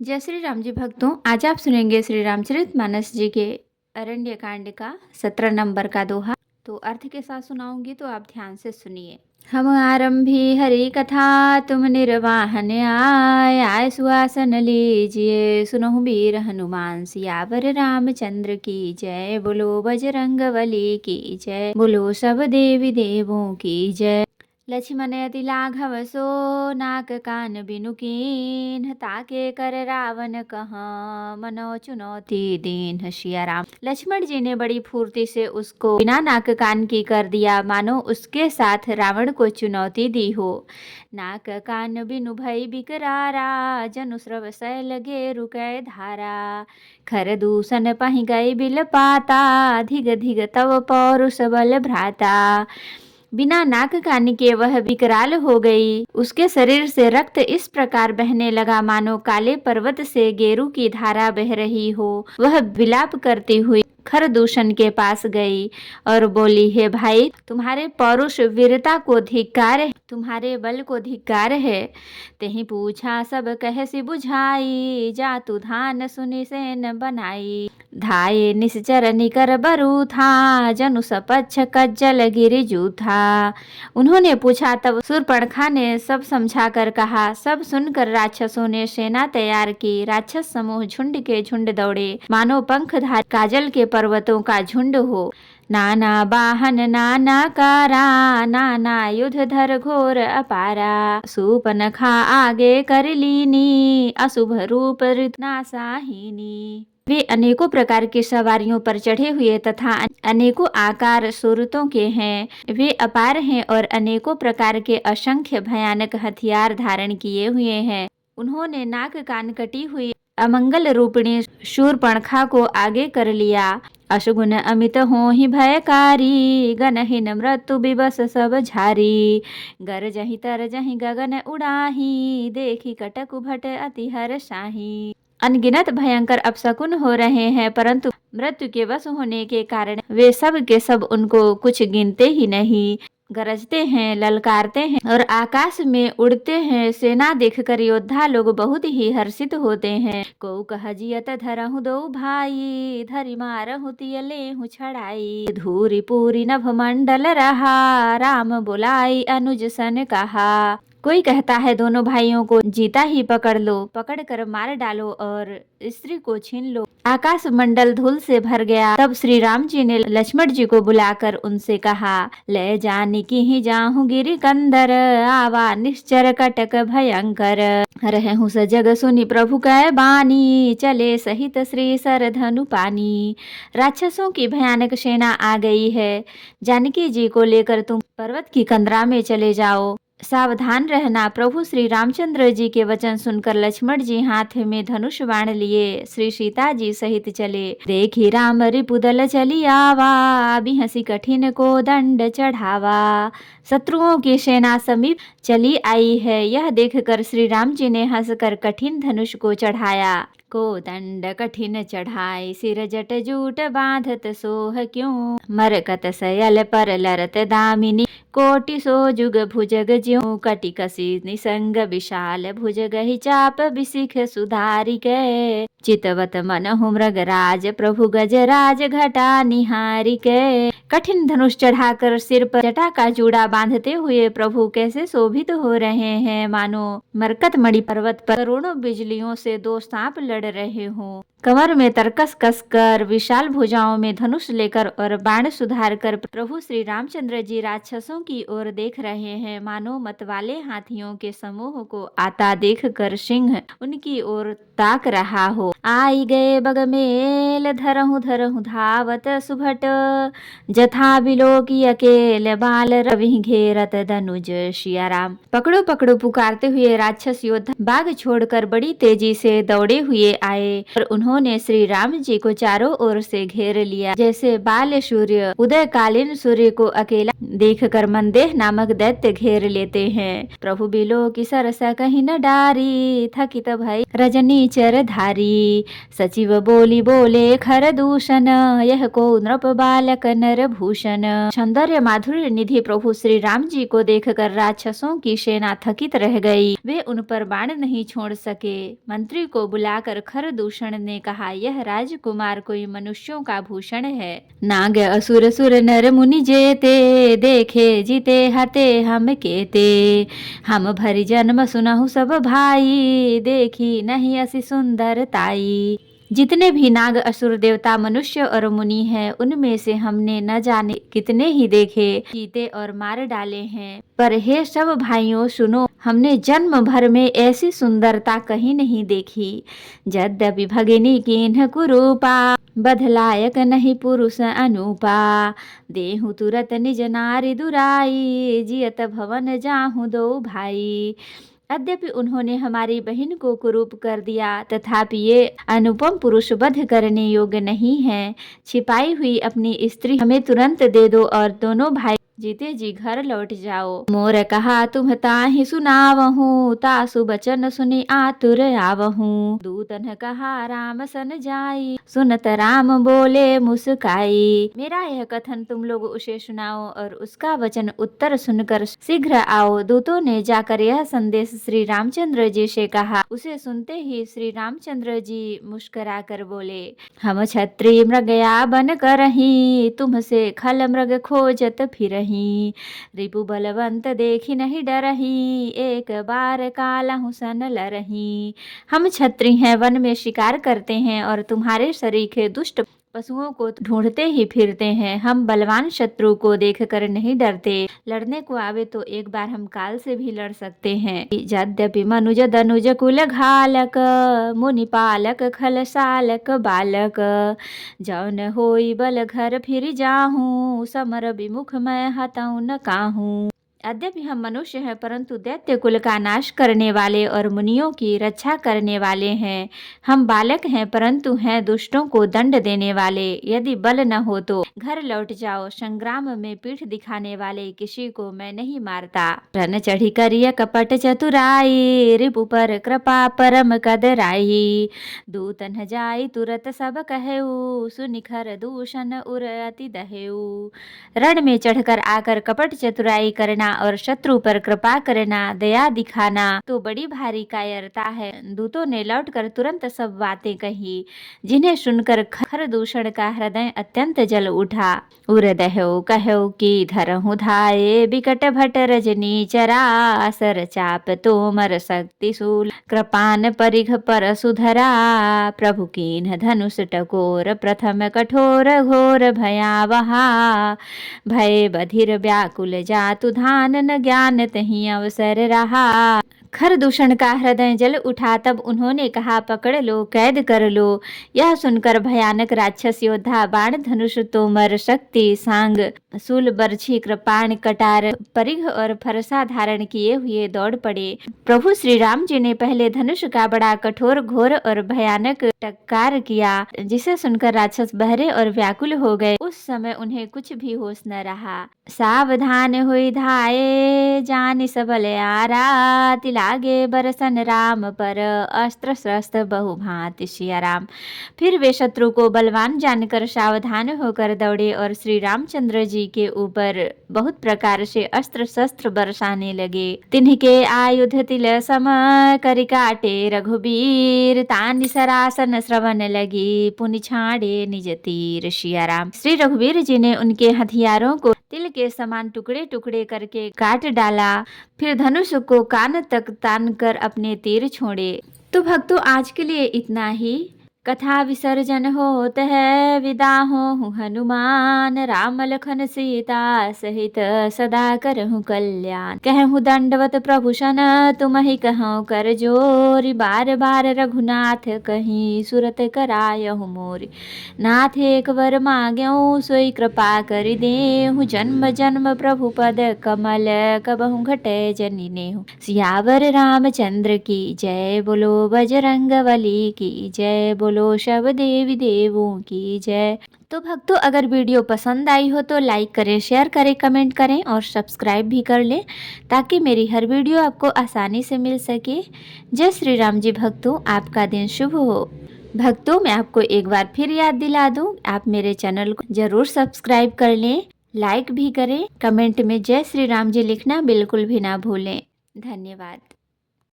जय श्री राम जी भक्तों, आज आप सुनेंगे श्री रामचरितमानस जी के अरण्य कांड का 17 नंबर का दोहा। तो अर्थ के साथ सुनाऊंगी तो आप ध्यान से सुनिए। हम आरंभी हरि कथा, तुम निर्वाहन आय सुहासन लीजिए, सुनहु वीर हनुमान सियावर रामचंद्र की जय। बोलो बजरंग बली की जय, बोलो सब देवी देवों की जय। लक्ष्मण अति लाघव सो, नाक कान बिनु कीन्ह, ताके कर रावण कहाँ, मनो चुनौती दीन्ह। सिया राम। लक्ष्मण जी ने बड़ी फुर्ती से उसको बिना नाक कान की कर दिया, मानो उसके साथ रावण को चुनौती दी हो। नाक कान बिनु भई बिकरारा, जनु स्रव सै लगे रुकै धारा। खर दूषण पहि गई बिल पाता, धिग धिग तव पौरुष बल भ्राता। बिना नाक कान के वह विकराल हो गई। उसके शरीर से रक्त इस प्रकार बहने लगा मानो काले पर्वत से गेरू की धारा बह रही हो। वह विलाप करती हुई खरदूषण के पास गई और बोली, हे भाई, तुम्हारे पौरुष वीरता को धिक्कार है, तुम्हारे बल को धिक्कार है। तेहि पूछा सब कहसी बुझाई, जातु धान सुनि सेन बनाई। धाये निश्चर निकर बरु था, जनु सपच्छ कज्जल गिरि जूथा। उन्होंने पूछा तब शूर्पणखा ने सब समझा कर कहा। सब सुनकर राक्षसों ने सेना तैयार की। राक्षस समूह झुंड के झुंड दौड़े, मानो पंखधारी काजल के पर्वतों का झुंड हो। नाना वाहन नाना कारा, नाना युध धर घोर अपारा। शूर्पणखा आगे कर लीनी, अशुभ रूप नासाहिनी। वे अनेकों प्रकार की सवारियों पर चढ़े हुए तथा अनेकों आकार सूरतों के हैं। वे अपार हैं और अनेकों प्रकार के असंख्य भयानक हथियार धारण किए हुए हैं। उन्होंने नाक कान कटी हुई अमंगल रूपिणी शूर्पणखा को आगे कर लिया। अशुगुन अमित होहि भयकारी, गनहिन मृत्यु विवश सब झारी। गरजहि तरजहि गगन उड़ाही, देखी कटक भट अति हर्षाहि। अनगिनत भयंकर अपशकुन हो रहे हैं, परंतु मृत्यु के वश होने के कारण वे सब के सब उनको कुछ गिनते ही नहीं। गरजते हैं, ललकारते हैं और आकाश में उड़ते हैं। सेना देखकर योद्धा लोग बहुत ही हर्षित होते हैं। को कह जियत धरहु दो भाई, धरि मारहु तिय लेहु छड़ाई। धूरी पूरी नभ मंडल रहा, राम बुलाई अनुज सन कहा। कोई कहता है दोनों भाइयों को जीता ही पकड़ लो, पकड़कर मार डालो और स्त्री को छीन लो। आकाश मंडल धूल से भर गया। तब श्री राम जी ने लक्ष्मण जी को बुलाकर उनसे कहा, ले जानिकी ही जाहूं गिरि कंदर, आवा निश्चर कटक भयंकर। रहूं सजग सुनि प्रभु कै बानी, चले सहित श्री सर धनु पानी। राक्षसों की भयानक सेना आ गई है। जानकी जी को लेकर तुम पर्वत की कंदरा में चले जाओ। सावधान रहना। प्रभु श्री रामचंद्र जी के वचन सुनकर लक्ष्मण जी हाथ में धनुष बाण लिए श्री सीता जी सहित चले। देखी राम रिपुदल चली आवा, बिहसी कठिन को दंड चढ़ावा। शत्रुओं की सेना समीप चली आई है। यह देखकर श्री राम जी ने हंसकर कठिन धनुष को चढ़ाया। को दंड कठिन चढ़ाई, सिर जट जूट बांधत सोह क्यों। मरकत सयल पर लरत दामिनी, कोटि सो जुग भुजग ज्यों। कटि कसी निसंग विशाल भुजग ही, चाप बिसिख सुधारि के। चितवत मनहु मृगराज, प्रभु गजराज घटा निहारि के। कठिन धनुष चढ़ाकर सिर पर जटा का जूड़ा बांधते हुए प्रभु कैसे शोभित हो रहे हैं, मानो मरकत मणि पर्वत पर करोड़ों बिजलियों से दो सांप लड़ रहे हों। कमर में तरकस कसकर, विशाल भुजाओं में धनुष लेकर और बाण सुधार कर प्रभु श्री रामचंद्र जी राक्षसों की ओर देख रहे हैं। मानो मतवाले हाथियों के समूह को आता देखकर सिंह उनकी ओर ताक रहा हो। आई गए बगमेल, धरहु धरहु धावत सुभट, जथा बिलोकी अकेल बाल रवि घेरत धनुज। सिया राम। पकड़ो पकड़ो पुकारते हुए राक्षस योद्धा बाग छोड़कर बड़ी तेजी से दौड़े हुए लिए आए और उन्होंने श्री राम जी को चारों ओर से घेर लिया। जैसे बाल सूर्य उदयकालीन सूर्य को अकेला देखकर मंदेह नामक दैत्य घेर लेते हैं। प्रभु बिलो की सरसा कहीं न डारी, थकित भई रजनी चर धारी। सचिव बोली बोले खर दूषण, यह को नृप बालक नर भूषण। सौंदर्य माधुर्य निधि प्रभु श्री राम जी को देखकर राक्षसों की सेना थकित रह गई। वे उन पर बाण नहीं छोड़ सके। मंत्री को बुलाकर खरदूषण ने कहा, यह राजकुमार कोई मनुष्यों का भूषण है। नाग असुर सुर नर मुनि जेते, देखे जीते हते हम केते। हम भरी जन्म सुनहु सब भाई, देखी नहीं असी सुंदर ताई। जितने भी नाग असुर देवता मनुष्य और मुनि हैं, उनमें से हमने न जाने कितने ही देखे, जीते और मार डाले हैं। पर हे सब भाइयों सुनो, हमने जन्म भर में ऐसी सुंदरता कहीं नहीं देखी। यद्यपि भगिनी कीन्ह कुरूपा, बधलायक नहीं पुरुष अनुपा। देहु तुरत निज नारी दुराई, जियत भवन जाहु दो भाई। यद्यपि उन्होंने हमारी बहन को कुरूप कर दिया, तथापि ये अनुपम पुरुष वध करने योग्य नहीं है। छिपाई हुई अपनी स्त्री हमें तुरंत दे दो और दोनों भाई जीते जी घर लौट जाओ। मोर कहा तुम ताहि सुनावहु, तासु बचन सुनि आतुर आवहु। दूतन कहा राम सन जाई, सुनत राम बोले मुस्काई। मेरा यह कथन तुम लोग उसे सुनाओ और उसका वचन उत्तर सुनकर शीघ्र आओ। दूतों ने जाकर यह संदेश श्री रामचंद्र जी से कहा। उसे सुनते ही श्री रामचंद्र जी मुस्कुराकर बोले, हम क्षत्रिय मृगया बन करही, तुमसे खल मृग खोजत फिरही। रिपु बलवंत देखी नहीं डरही, एक बार कालहु सन लरही। हम क्षत्रिय हैं, वन में शिकार करते हैं और तुम्हारे सरीखे दुष्ट पशुओं को ढूंढते ही फिरते हैं। हम बलवान शत्रु को देखकर नहीं डरते, लड़ने को आवे तो एक बार हम काल से भी लड़ सकते हैं। यद्यपि मनुज दनुज कुल घालक, मुनि पालक खल सालक बालक। जौन होई बल घर फिर जाहूं, समर विमुख मैं हतऊ न काहूं। यद्यपि हम मनुष्य हैं, परंतु दैत्य कुल का नाश करने वाले और मुनियों की रक्षा करने वाले हैं। हम बालक हैं, परंतु हैं दुष्टों को दंड देने वाले। यदि बल न हो तो घर लौट जाओ, संग्राम में पीठ दिखाने वाले किसी को मैं नहीं मारता। रन चढ़ी करिय कपट चतुराई, रिपु पर कृपा परम कदराई। दूतन जाई तुरत सब कहेऊ, सुनि खरदूषण उर अति दहेऊ। रण में चढ़कर आकर कपट चतुराई करना और शत्रु पर कृपा करना, दया दिखाना तो बड़ी भारी कायरता है। दूतों ने लौटकर तुरंत सब बातें कही, जिन्हें सुनकर खरदूषण का हृदय अत्यंत जल उठा। उरदहु कहु कि धरहु धाये, बिकट भट रजनी चरा। असर चाप तोमर शक्ति शूल, कृपान परिघ पर सुधरा। प्रभु कीन्ह धनुष टकोर, प्रथम कठोर घोर भयावहा। भय बधिर व्याकुल जातु धान, न ज्ञान तहीं अवसर रहा। खरदूषण का हृदय जल उठा, तब उन्होंने कहा, पकड़ लो, कैद कर लो। यह सुनकर भयानक राक्षस योद्धा बाण धनुष तोमर शक्ति सांग शूल बर्छी कृपाण कटार परिघ और फरसा धारण किए हुए दौड़ पड़े। प्रभु श्री राम जी ने पहले धनुष का बड़ा कठोर घोर और भयानक टक्कार किया, जिसे सुनकर राक्षस बहरे और व्याकुल हो गए। उस समय उन्हें कुछ भी होश न रहा। सावधान हुई धाये, जानि सबल आरा। तिलागे बरसन राम पर, अस्त्र शस्त्र बहुभांति सिया राम। फिर वे शत्रु को बलवान जानकर सावधान होकर दौड़े और श्री रामचंद्र जी के ऊपर बहुत प्रकार से अस्त्र शस्त्र बरसाने लगे। तिन्हिके आयुध तिल सम करि काटे रघुबीर, तानि सरासन श्रवण लगी, पुनि छाड़े निज तीर सिया राम। श्री रघुवीर जी ने उनके हथियारों को तिल के समान टुकड़े टुकड़े करके काट डाला, फिर धनुष को कान तक तान कर अपने तीर छोड़े। तो भक्तों, आज के लिए इतना ही। कथा विसर्जन होत है, विदा होहु हनुमान, राम लखन सीता सहित सदा करहु कल्याण। कहहु दंडवत प्रभु सन, तुमहि कहउँ कर जोरी, बार बार रघुनाथ कहीं सुरत करायहु मोरी। नाथ एक वर मांग्यऊ, सोई कृपा करि देहु, जन्म जन्म प्रभु पद कमल, कबहु घटै जनि नेहु। सियावर रामचंद्र की जय, बोलो बजरंगबली की जय, बोलो शब देवी देवों की जय। तो भक्तों, अगर वीडियो पसंद आई हो तो लाइक करें, शेयर करें, कमेंट करें और सब्सक्राइब भी कर लें, ताकि मेरी हर वीडियो आपको आसानी से मिल सके। जय श्री राम जी भक्तों, आपका दिन शुभ हो। भक्तों, मैं आपको एक बार फिर याद दिला दूं, आप मेरे चैनल को जरूर सब्सक्राइब कर लें, लाइक भी करें, कमेंट में जय श्री राम जी लिखना बिल्कुल भी ना भूलें। धन्यवाद।